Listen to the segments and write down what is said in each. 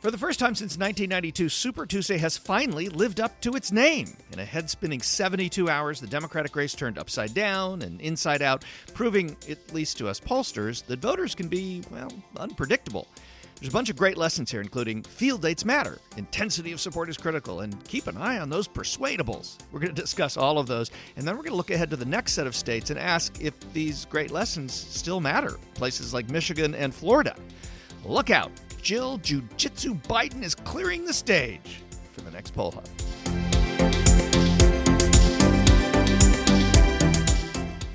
For the first time since 1992, Super Tuesday has finally lived up to its name. In a head-spinning 72 hours, the Democratic race turned upside down and inside out, proving, at least to us pollsters, that voters can be, well, unpredictable. There's a bunch of great lessons here, including field dates matter, intensity of support is critical, and keep an eye on those persuadables. We're going to discuss all of those, and then we're going to look ahead to the next set of states and ask if these great lessons still matter, places like Michigan and Florida. Look out! Jill Jiu-Jitsu Biden is clearing the stage for the next Poll Hub.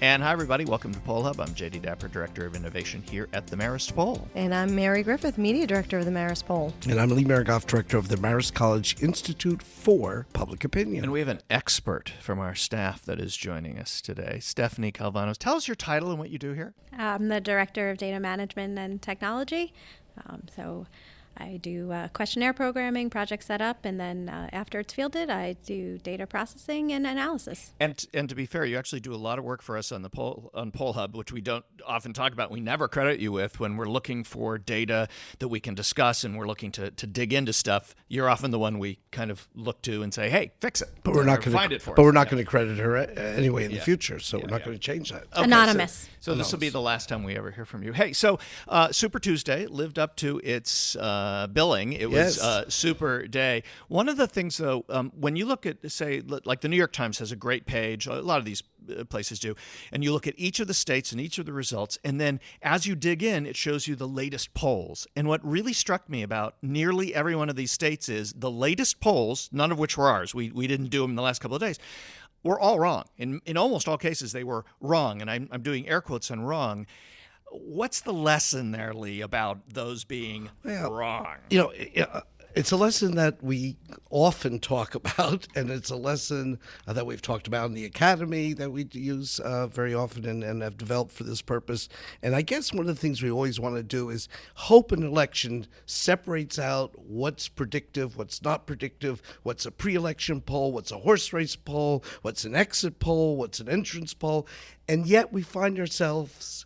And hi, everybody. Welcome to Poll Hub. I'm Jay DeDapper, Director of Innovation here at the Marist Poll. And I'm Mary Griffith, Media Director of the Marist Poll. And I'm Lee Miringoff, Director of the Marist College Institute for Public Opinion. And we have an expert from our staff that is joining us today, Stephanie Calvano. Tell us your title and what you do here. I'm the Director of Data Management and Technology. So I do questionnaire programming, project setup, and then after it's fielded, I do data processing and analysis. And to be fair, you actually do a lot of work for us on Poll Hub, which we don't often talk about. We never credit you with when we're looking for data that we can discuss and we're looking to dig into stuff. You're often the one we kind of look to and say, "Hey, fix it." But we're not going to find it for us. But we're not going to credit her anyway in the future, so we're not going to change that. Okay, Anonymous. So this will be the last time we ever hear from you. Hey, so Super Tuesday lived up to its billing. It was Super Day. One of the things, though, when you look at, say, like the New York Times has a great page, a lot of these places do, and you look at each of the states and each of the results, and then as you dig in, it shows you the latest polls. And what really struck me about nearly every one of these states is the latest polls, none of which were ours. We didn't do them in the last couple of days. Were all wrong. In almost all cases, they were wrong, and I'm doing air quotes on wrong. What's the lesson there, Lee, about those being wrong? You know, it's a lesson that we often talk about, and it's a lesson that we've talked about in the academy that we use very often and have developed for this purpose. And I guess one of the things we always want to do is hope an election separates out what's predictive, what's not predictive, what's a pre-election poll, what's a horse race poll, what's an exit poll, what's an entrance poll. And yet we find ourselves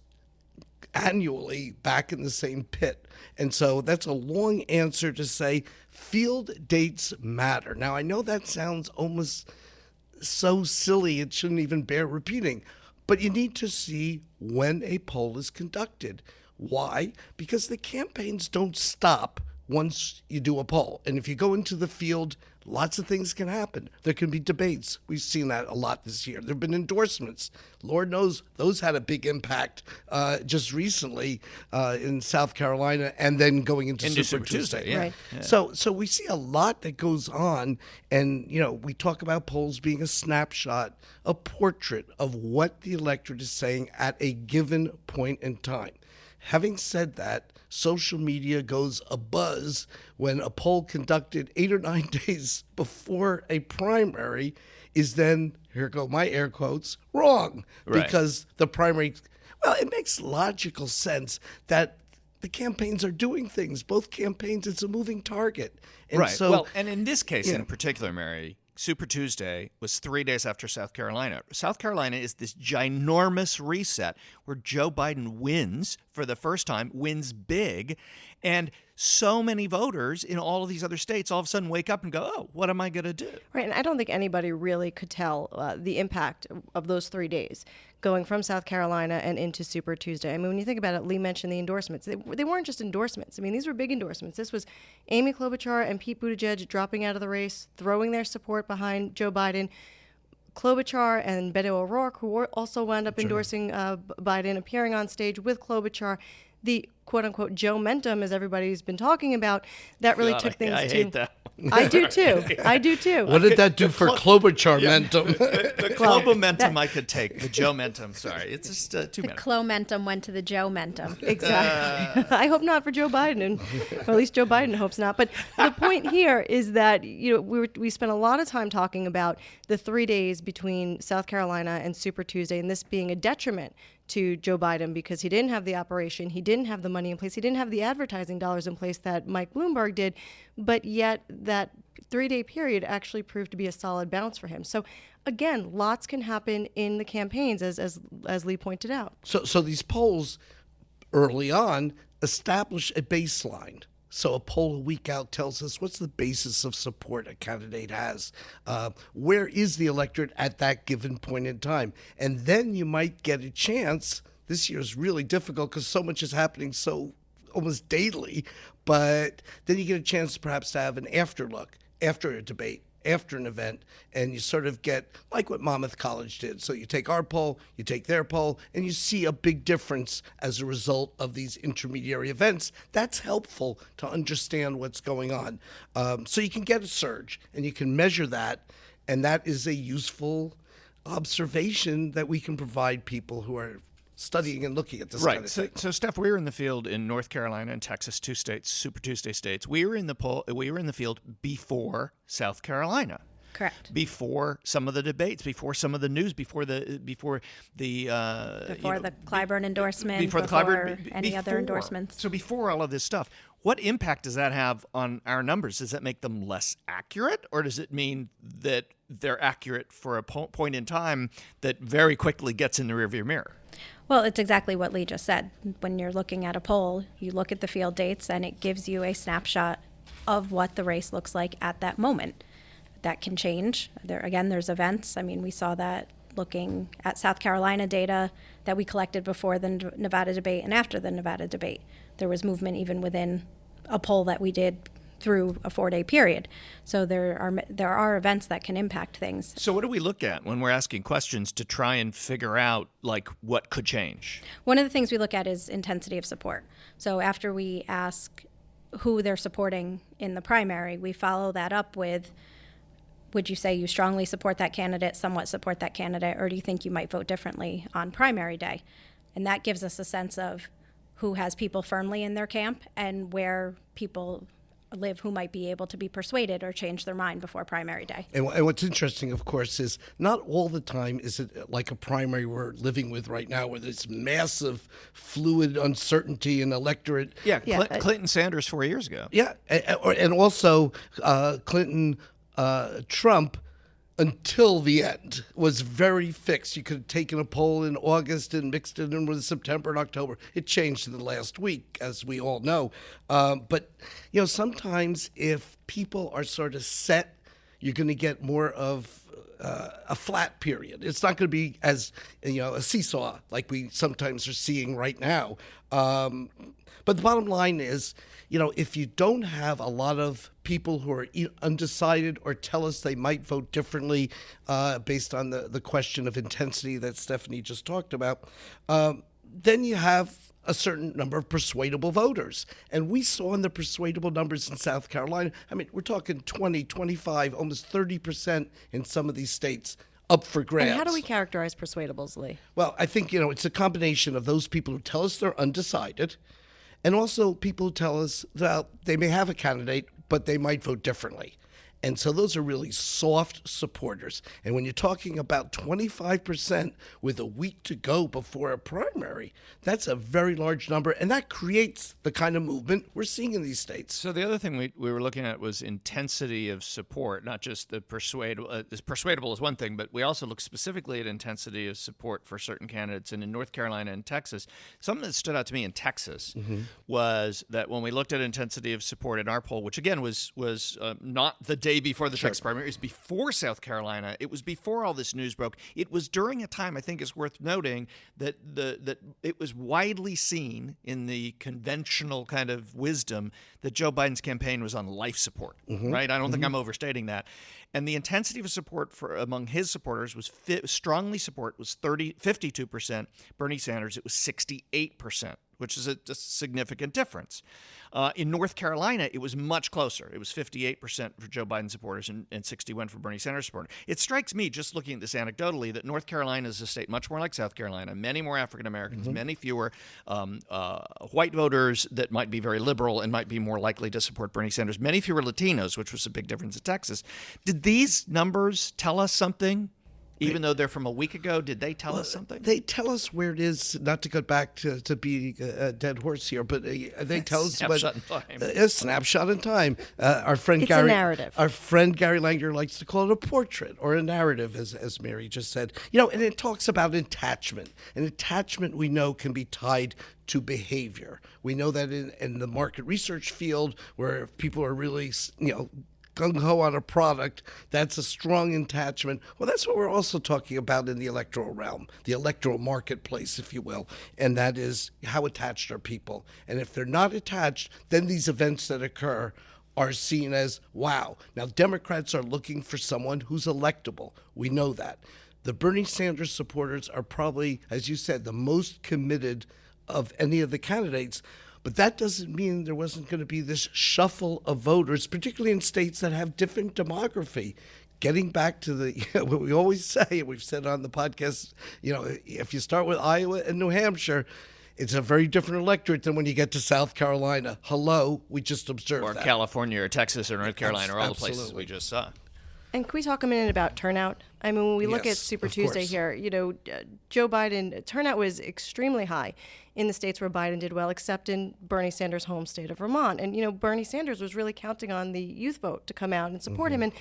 annually back in the same pit. And so that's a long answer to say field dates matter. Now, I know that sounds almost so silly it shouldn't even bear repeating, but you need to see when a poll is conducted. Why? Because the campaigns don't stop once you do a poll. And if you go into the field, lots of things can happen. There can be debates. We've seen that a lot this year. There have been endorsements. Lord knows those had a big impact just recently in South Carolina and then going into Super Tuesday. Yeah. Right. Yeah. So we see a lot that goes on. And, you know, we talk about polls being a snapshot, a portrait of what the electorate is saying at a given point in time. Having said that, social media goes abuzz when a poll conducted 8 or 9 days before a primary is then, here go my air quotes, wrong. Right. Because the primary, well, it makes logical sense that the campaigns are doing things. Both campaigns, it's a moving target. And Right. So, well, and in this case in particular, Mary, Super Tuesday was 3 days after South Carolina. South Carolina is this ginormous reset where Joe Biden wins for the first time, wins big, and so many voters in all of these other states all of a sudden wake up and go, oh, what am I going to do? Right, and I don't think anybody really could tell the impact of those 3 days going from South Carolina and into Super Tuesday. I mean, when you think about it, Lee mentioned the endorsements. They weren't just endorsements. I mean, these were big endorsements. This was Amy Klobuchar and Pete Buttigieg dropping out of the race, throwing their support behind Joe Biden. Klobuchar and Beto O'Rourke, who also wound up endorsing Biden, appearing on stage with Klobuchar. The quote-unquote Joe-mentum, as everybody's been talking about, that really took things I to... hate that. I do too. I do too. what did that do for Klobuchar-mentum? The Klobumentum I could take. The Joe-mentum, sorry. It's just too many. Clo-mentum went to the Joe-mentum. Exactly. I hope not for Joe Biden, and or at least Joe Biden hopes not. But the point here is that we spent a lot of time talking about the 3 days between South Carolina and Super Tuesday, and this being a detriment to Joe Biden because he didn't have the operation, he didn't have the money in place, he didn't have the advertising dollars in place that Mike Bloomberg did, but yet that 3-day period actually proved to be a solid bounce for him. So again, lots can happen in the campaigns, as Lee pointed out. So these polls early on establish a baseline. So a poll a week out tells us what's the basis of support a candidate has. Where is the electorate at that given point in time? And then you might get a chance. This year is really difficult because so much is happening so almost daily. But then you get a chance perhaps to have an after look after a debate, after an event, and you sort of get like what Monmouth College did. So you take our poll, you take their poll, and you see a big difference as a result of these intermediary events. That's helpful to understand what's going on. So you can get a surge, and you can measure that, and that is a useful observation that we can provide people who are studying and looking at this kind of thing. So, Steph, we were in the field in North Carolina and Texas, 2 states, Super Tuesday states. We were in the field before South Carolina. Correct. Before some of the debates, before some of the news, before the Clyburn endorsement, before the Clyburn, any other endorsements. So before all of this stuff, what impact does that have on our numbers? Does that make them less accurate, or does it mean that they're accurate for a point in time that very quickly gets in the rearview mirror? Well, it's exactly what Lee just said. When you're looking at a poll, you look at the field dates, and it gives you a snapshot of what the race looks like at that moment. That can change. There's events. I mean, we saw that looking at South Carolina data that we collected before the Nevada debate and after the Nevada debate. There was movement even within a poll that we did through a 4-day period. So there are events that can impact things. So what do we look at when we're asking questions to try and figure out like what could change? One of the things we look at is intensity of support. So after we ask who they're supporting in the primary, we follow that up with, would you say you strongly support that candidate, somewhat support that candidate, or do you think you might vote differently on primary day? And that gives us a sense of who has people firmly in their camp and where people live who might be able to be persuaded or change their mind before primary day. And what's interesting, of course, is not all the time is it like a primary we're living with right now where there's massive fluid uncertainty in electorate. Yeah, Clinton Sanders 4 years ago. Yeah, and also Clinton Trump until the end was very fixed. You could have taken a poll in August and mixed it in with September and October. It changed in the last week, as we all know. But, sometimes if people are sort of set, you're going to get more of a flat period. It's not going to be as, a seesaw like we sometimes are seeing right now. But the bottom line is, if you don't have a lot of people who are undecided or tell us they might vote differently based on the question of intensity that Stephanie just talked about, then you have a certain number of persuadable voters. And we saw in the persuadable numbers in South Carolina, I mean, we're talking 20, 25, almost 30% in some of these states up for grabs. And how do we characterize persuadables, Lee? Well, I think, it's a combination of those people who tell us they're undecided and also people who tell us that they may have a candidate, but they might vote differently. And so those are really soft supporters. And when you're talking about 25% with a week to go before a primary, that's a very large number. And that creates the kind of movement we're seeing in these states. So the other thing we were looking at was intensity of support, not just the persuadable. Persuadable is one thing, but we also look specifically at intensity of support for certain candidates. And in North Carolina and Texas, something that stood out to me in Texas was that when we looked at intensity of support in our poll, which again was not the day before the Texas primary, it was before South Carolina. It was before all this news broke. It was during a time, I think it's worth noting, that that it was widely seen in the conventional kind of wisdom that Joe Biden's campaign was on life support, right? I don't think I'm overstating that. And the intensity of support among his supporters was strongly support was 52%. Bernie Sanders, it was 68%, which is a significant difference. In North Carolina, it was much closer. It was 58% for Joe Biden supporters and 61% for Bernie Sanders supporters. It strikes me, just looking at this anecdotally, that North Carolina is a state much more like South Carolina, many more African Americans, many fewer white voters that might be very liberal and might be more likely to support Bernie Sanders, many fewer Latinos, which was a big difference in Texas. Did these numbers tell us something? Even though they're from a week ago, did they tell us something? They tell us where it is, not to go back to be a dead horse here, but they tell us Snapshot in time. A snapshot in time. Our friend It's Gary, a narrative. Our friend Gary Langer likes to call it a portrait or a narrative, as Mary just said. And it talks about attachment. And attachment, we know, can be tied to behavior. We know that in the market research field, where people are really, gung-ho on a product, that's a strong attachment. Well, that's what we're also talking about in the electoral realm, the electoral marketplace, if you will, and that is how attached are people. And if they're not attached, then these events that occur are seen as, wow. Now, Democrats are looking for someone who's electable. We know that. The Bernie Sanders supporters are probably, as you said, the most committed of any of the candidates. But that doesn't mean there wasn't going to be this shuffle of voters, particularly in states that have different demography. Getting back to what we always say, we've said on the podcast, if you start with Iowa and New Hampshire, it's a very different electorate than when you get to South Carolina. Hello, we just observed or that. California or Texas or North Carolina or all the places Absolutely. we just saw. And can we talk a minute about turnout? I mean, when we look at Yes, Super of Tuesday course. here, Joe Biden, turnout was extremely high in the states where Biden did well, except in Bernie Sanders' home state of Vermont. And, Bernie Sanders was really counting on the youth vote to come out and support him. And,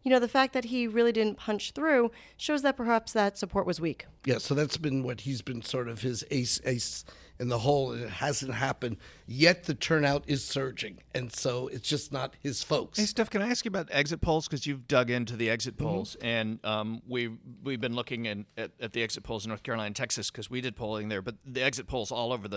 the fact that he really didn't punch through shows that perhaps that support was weak. Yeah, so that's been what he's been sort of his ace in the hole, and it hasn't happened yet. The turnout is surging, and so it's just not his folks. Hey, Steph, can I ask you about exit polls? Because you've dug into the exit polls, and we've been looking at the exit polls in North Carolina and Texas because we did polling there, but the exit polls all over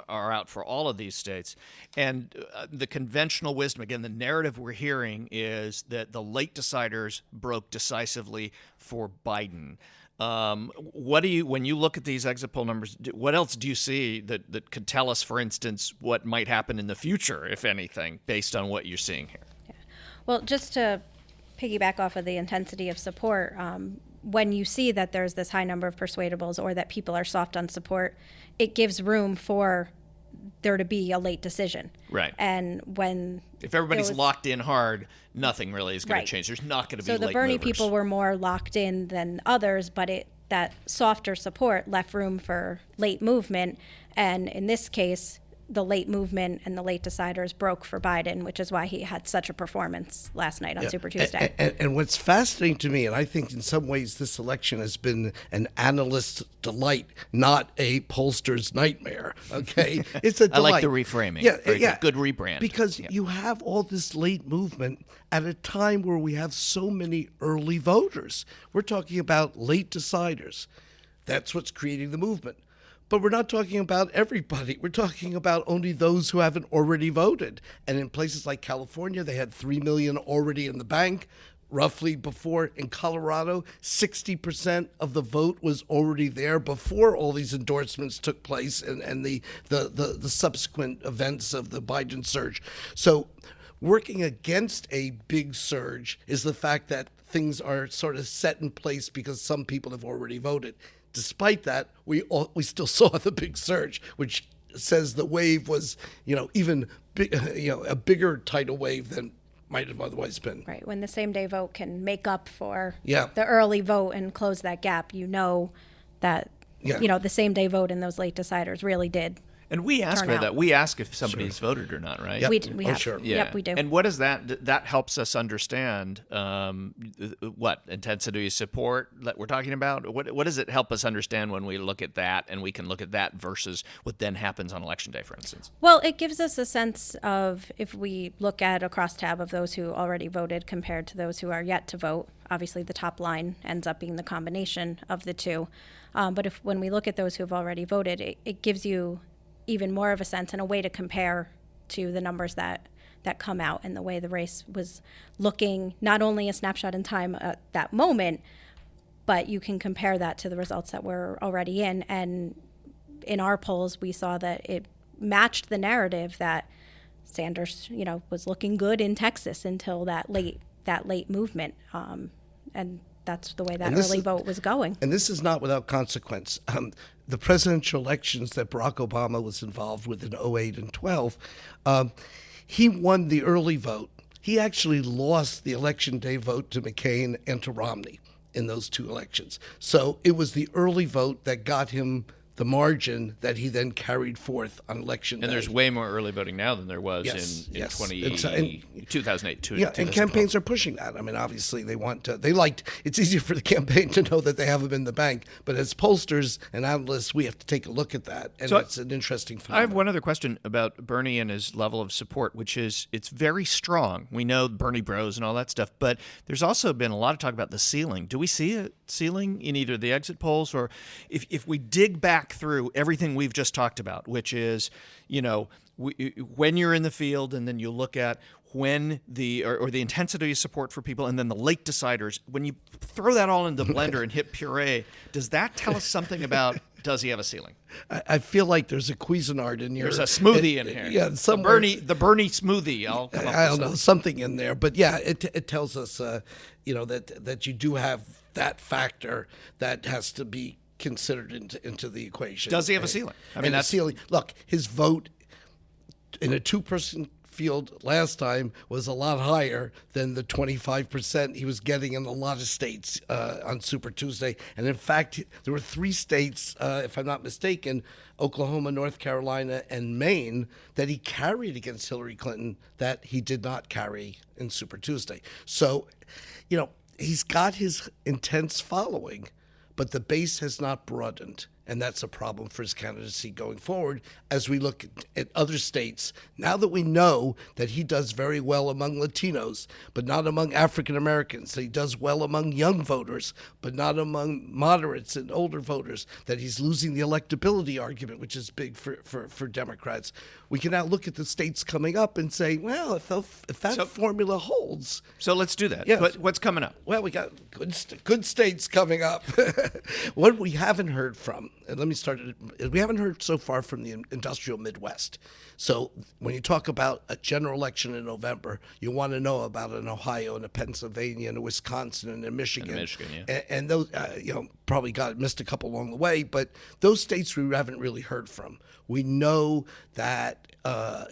are out for all of these states. And the conventional wisdom, again, the narrative we're hearing is that the late deciders broke decisively for Biden. When you look at these exit poll numbers, what else do you see that could tell us, for instance, what might happen in the future, if anything, based on what you're seeing here? Yeah. Well, just to piggyback off of the intensity of support, when you see that there's this high number of persuadables or that people are soft on support, it gives room for there to be a late decision. Right. And when if everybody's locked in hard, nothing really is going Right. to change. There's not going to be so late the Bernie movers. people were more locked in than others, but that softer support left room for late movement. And in this case, the late movement and the late deciders broke for Biden, which is why he had such a performance last night on Super Tuesday. And what's fascinating to me, and I think in some ways this election has been an analyst's delight, not a pollster's nightmare. Okay, it's a delight. I like the reframing. Yeah, Very yeah. good rebrand. Because you have all this late movement at a time where we have so many early voters. We're talking about late deciders. That's what's creating the movement. But we're not talking about everybody. We're talking about only those who haven't already voted. And in places like California, they had 3 million already in the bank. Roughly before, in Colorado, 60% of the vote was already there before all these endorsements took place and the subsequent events of the Biden surge. So working against a big surge is the fact that things are sort of set in place because some people have already voted. Despite that, we still saw the big surge, which says the wave was, even a bigger tidal wave than might have otherwise been. Right. When the same day vote can make up for Yeah. the early vote and close that gap, that Yeah. the same day vote and those late deciders really did. And we ask turn about out. that. We ask if somebody's voted or not, right? Yep. We Oh, have. sure. Yeah. Yep, we do. And what is that? That helps us understand what intensity of support that we're talking about. What does it help us understand when we look at that, and we can look at that versus what then happens on Election Day, for instance? Well, it gives us a sense of, if we look at a crosstab of those who already voted compared to those who are yet to vote, obviously the top line ends up being the combination of the two. But when we look at those who have already voted, it gives you even more of a sense and a way to compare to the numbers that come out and the way the race was looking, not only a snapshot in time at that moment, but you can compare that to the results that we're already in. And in our polls, we saw that it matched the narrative that Sanders, was looking good in Texas until that late movement. And that's the way that early vote was going. And this is not without consequence. The presidential elections that Barack Obama was involved with in 2008 and 12, he won the early vote. He actually lost the election day vote to McCain and to Romney. in those two elections. So it was the early vote that got him the margin that he then carried forth on election day. And there's way more early voting now than there was Yes, in yes. 2008. Yeah, and campaigns are pushing that. I mean, obviously it's easier for the campaign to know that they have them in the bank, but as pollsters and analysts, we have to take a look at that, and So it's an interesting I phenomenon. have one other question about Bernie and his level of support, which is it's very strong. We know Bernie bros and all that stuff, but there's also been a lot of talk about the ceiling. Do we see a ceiling in either the exit polls or if we dig back through everything we've just talked about, which is, when you're in the field and then you look at when the intensity of support for people and then the late deciders, when you throw that all into the blender and hit puree, does that tell us something about does he have a ceiling? I feel like there's a Cuisinart in here. There's a smoothie in here. Yeah, the Bernie smoothie. I don't know, something in there, but yeah, it tells us, that you do have that factor that has to be considered into the equation. Does he have a ceiling? I mean, that's ceiling. Look, his vote in a two-person field last time was a lot higher than the 25% he was getting in a lot of states on Super Tuesday. And in fact, there were 3 states, if I'm not mistaken, Oklahoma, North Carolina, and Maine, that he carried against Hillary Clinton that he did not carry in Super Tuesday. So, he's got his intense following, but the base has not broadened. And that's a problem for his candidacy going forward as we look at other states. Now that we know that he does very well among Latinos, but not among African Americans, that he does well among young voters, but not among moderates and older voters, that he's losing the electability argument, which is big for Democrats, we can now look at the states coming up and say, well, if that formula holds. So let's do that. Yes. What's coming up? Well, we got good states coming up. What we haven't heard from, and let me start it, we haven't heard so far from the industrial Midwest. So when you talk about a general election in November, you want to know about an Ohio and a Pennsylvania and a Wisconsin and a Michigan. Yeah. And those, probably missed a couple along the way, but those states we haven't really heard from. We know that Joe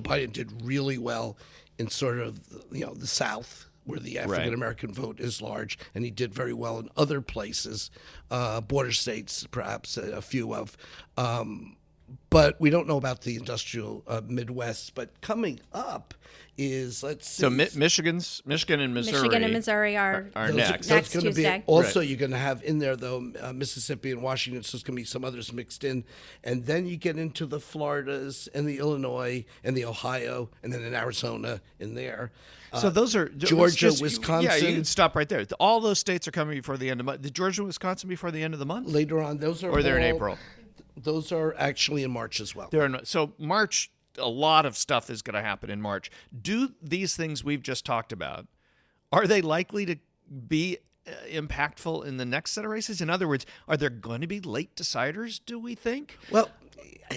Biden did really well in sort of, the South, where the African-American vote is large, and he did very well in other places, border states, perhaps a few of. But we don't know about the industrial Midwest. But coming up is, let's see. So Michigan and Missouri. Michigan and Missouri are next. So it's going to Tuesday. be also you're going to have in there though Mississippi and Washington. So there's going to be some others mixed in, and then you get into the Floridas and the Illinois and the Ohio, and then in Arizona in there. So those are Georgia, Wisconsin. Yeah, you can stop right there. All those states are coming before the end of the month. Did Georgia and Wisconsin before the end of the month? Later on, those are Or they're in April. Those are actually in March as well. So March, a lot of stuff is going to happen in March. Do these things we've just talked about, are they likely to be impactful in the next set of races? In other words, are there going to be late deciders, do we think? Well,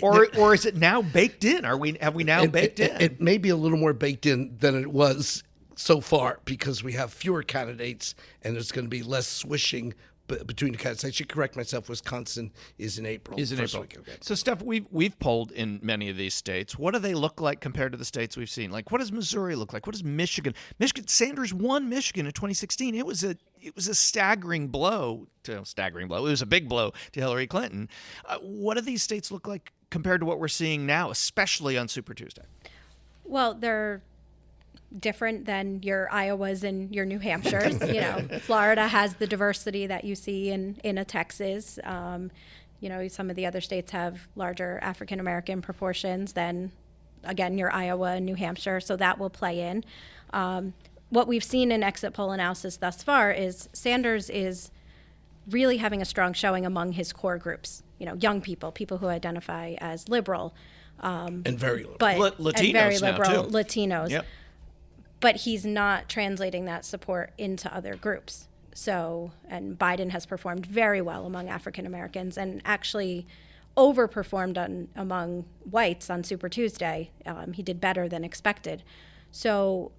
or is it now baked in? Have we now baked in? It may be a little more baked in than it was so far because we have fewer candidates and there's going to be less swishing between the candidates. I should correct myself. Wisconsin is in April. Okay. So, Steph, we've polled in many of these states. What do they look like compared to the states we've seen? Like, what does Missouri look like? What does Michigan? Sanders won Michigan in 2016. It was a staggering blow. It was a big blow to Hillary Clinton. What do these states look like compared to what we're seeing now, especially on Super Tuesday? Well, they're different than your Iowas and your New Hampshires. Florida has the diversity that you see in a Texas. Some of the other states have larger African American proportions than, again, your Iowa and New Hampshire. So that will play in. What we've seen in exit poll analysis thus far is Sanders is really having a strong showing among his core groups. Young people who identify as liberal, and very liberal, Latinos and very liberal now too. Latinos. Yep. But he's not translating that support into other groups. So, and Biden has performed very well among African Americans and actually overperformed among whites on Super Tuesday. He did better than expected. So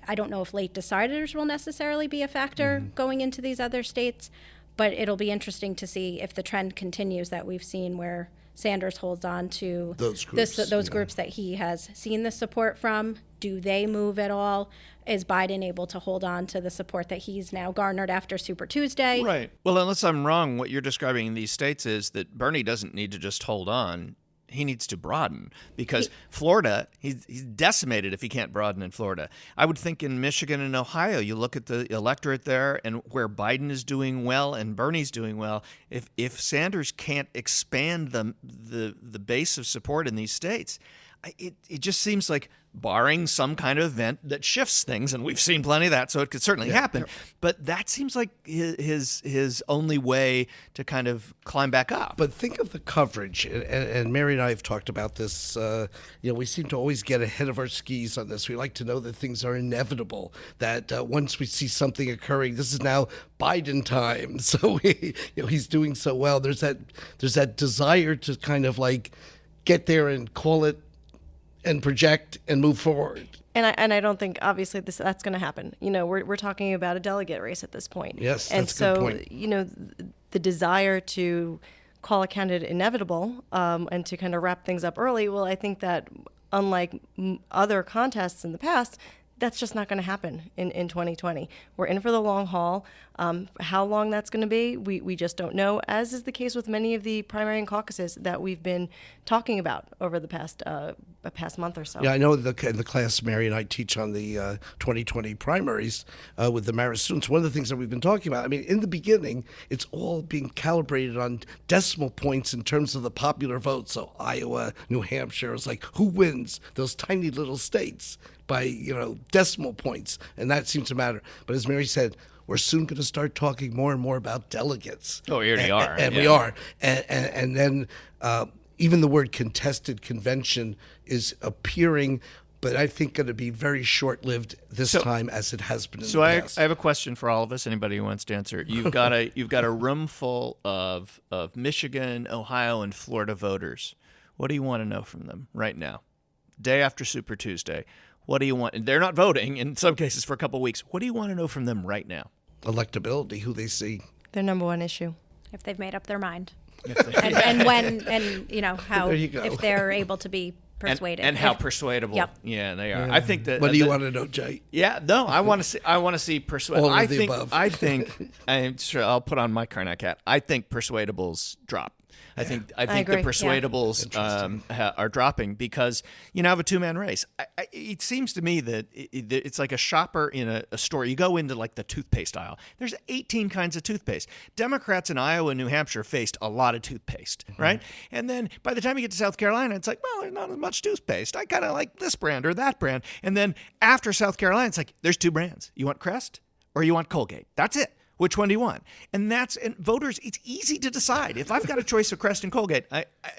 I don't know if late deciders will necessarily be a factor going into these other states, But it'll be interesting to see if the trend continues that we've seen where Sanders holds on to those groups, groups that he has seen the support from. Do they move at all? Is Biden able to hold on to the support that he's now garnered after Super Tuesday? Right. Well, unless I'm wrong, what you're describing in these states is that Bernie doesn't need to just hold on. He needs to broaden, because Florida, he's decimated if he can't broaden in Florida. I would think in Michigan and Ohio, you look at the electorate there and where Biden is doing well and Bernie's doing well. If Sanders can't expand the base of support in these states, it just seems like, barring some kind of event that shifts things, and we've seen plenty of that, so it could certainly happen. But that seems like his only way to kind of climb back up. But think of the coverage, and Mary and I have talked about this. We seem to always get ahead of our skis on this. We like to know that things are inevitable, that once we see something occurring, this is now Biden time. So he's doing so well. There's that desire to kind of like get there and call it and project and move forward. And I don't think, obviously, that's going to happen. We're talking about a delegate race at this point. Yes, and that's so, a good point. The desire to call a candidate inevitable and to kind of wrap things up early, well, I think that unlike other contests in the past, that's just not going to happen in 2020. We're in for the long haul. How long that's going to be, we just don't know, as is the case with many of the primary and caucuses that we've been talking about over the past month or so. Yeah, I know in the class Mary and I teach on the 2020 primaries with the Marist students. One of the things that we've been talking about, I mean, in the beginning, it's all being calibrated on decimal points in terms of the popular vote. So Iowa, New Hampshire, it's like, who wins those tiny little states by, decimal points? And that seems to matter. But as Mary said, we're soon going to start talking more and more about delegates. Oh, we already are. And we are. And then even the word contested convention is appearing, but I think going to be very short-lived this time, as it has been in the past. I have a question for all of us. Anybody who wants to answer. You've got a room full of Michigan, Ohio, and Florida voters. What do you want to know from them right now, day after Super Tuesday? What do you want? And they're not voting in some cases for a couple of weeks. What do you want to know from them right now? Electability, who they see. Their number one issue. If they've made up their mind. and when, how, There you go. if they're able to be persuaded. And how persuadable. Yep. Yeah, they are. I think that. What do you want to know, Jay? Yeah, no, I want to see persuadable. All of the above. I think I'm sure I'll put on my Karnak hat. I think persuadables drop. I think the persuadables are dropping because you now have a two-man race. It seems to me that it's like a shopper in a store. You go into like the toothpaste aisle. There's 18 kinds of toothpaste. Democrats in Iowa and New Hampshire faced a lot of toothpaste, right? And then by the time you get to South Carolina, it's like, well, there's not as much toothpaste. I kind of like this brand or that brand. And then after South Carolina, it's like, there's two brands. You want Crest or you want Colgate? That's it. Which one do you want? And voters, it's easy to decide. If I've got a choice of Crest and Colgate,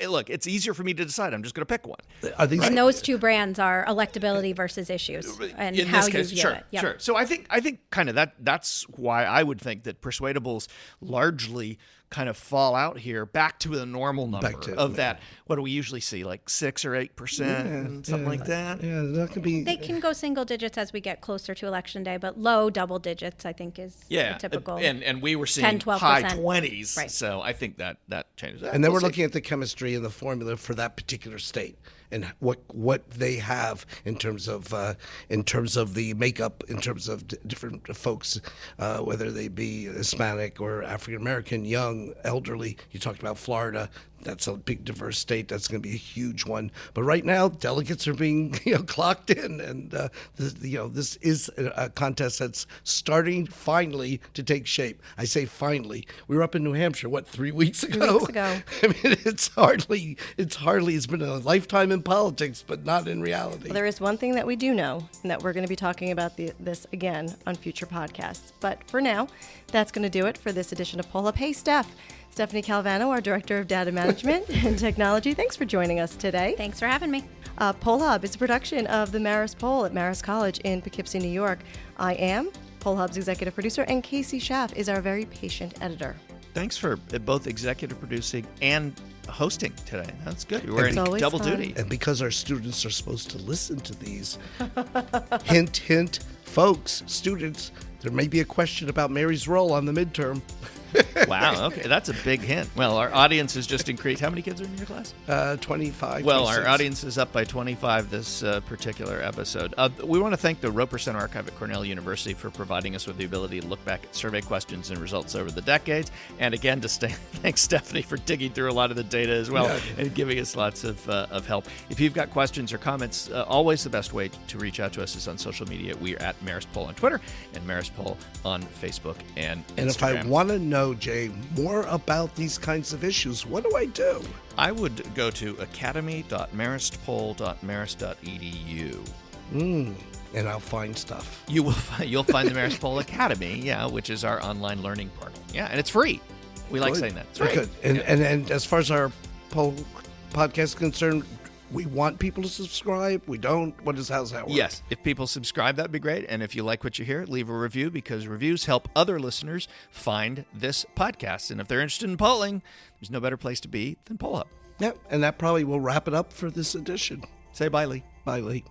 look, it's easier for me to decide. I'm just going to pick one. And those two brands are electability versus issues and in how this case, you view sure, it. Yep. Sure. So I think kind of that's why I would think that persuadables largely kind of fall out here back to the normal number of that. What do we usually see? Like 6 or 8%, something like that. Yeah, that could be. They can go single digits as we get closer to election day, but low double digits, I think, is the typical. And we were seeing 10, 12%. high 20s. Right. So I think that changes that. And then we're looking at the chemistry and the formula for that particular state and what they have in terms of the makeup, in terms of different folks, whether they be Hispanic or African American, young, elderly. You talked about Florida. That's a big, diverse state. That's going to be a huge one. But right now, delegates are being clocked in, and this is a contest that's starting finally to take shape. I say finally. We were up in New Hampshire 3 weeks ago? 3 weeks ago. I mean, it's been a lifetime in politics, but not in reality. Well, there is one thing that we do know, and that we're going to be talking about this again on future podcasts. But for now, that's going to do it for this edition of Poll Up. Hey, Stephanie Calvano, our Director of Data Management and Technology. Thanks for joining us today. Thanks for having me. Poll Hub is a production of the Marist Poll at Marist College in Poughkeepsie, New York. I am Poll Hub's executive producer, and Casey Schaff is our very patient editor. Thanks for both executive producing and hosting today. That's good. You're wearing double fun. duty. And because our students are supposed to listen to these, hint, hint, folks, students, there may be a question about Mary's role on the midterm. Wow, okay, that's a big hint. Well, our audience has just increased. How many kids are in your class? 25. Well, 26. our audience is up by 25 this particular episode. We want to thank the Roper Center Archive at Cornell University for providing us with the ability to look back at survey questions and results over the decades. And again, thanks Stephanie for digging through a lot of the data as well and giving us lots of help. If you've got questions or comments, always the best way to reach out to us is on social media. We are at Marist Poll on Twitter and Marist Poll on Facebook and Instagram. And if I want to know, Jay, more about these kinds of issues, what do I do? I would go to academy.maristpoll.marist.edu. And I'll find stuff. You'll find the Marist Poll Academy, which is our online learning portal. Yeah, and it's free. We like saying that. It's free. Good. And as far as our poll podcast is concerned, we want people to subscribe. We don't. How's that work? Yes. If people subscribe, that'd be great. And if you like what you hear, leave a review, because reviews help other listeners find this podcast. And if they're interested in polling, there's no better place to be than Poll Hub. Yeah, and that probably will wrap it up for this edition. Say bye, Lee. Bye, Lee.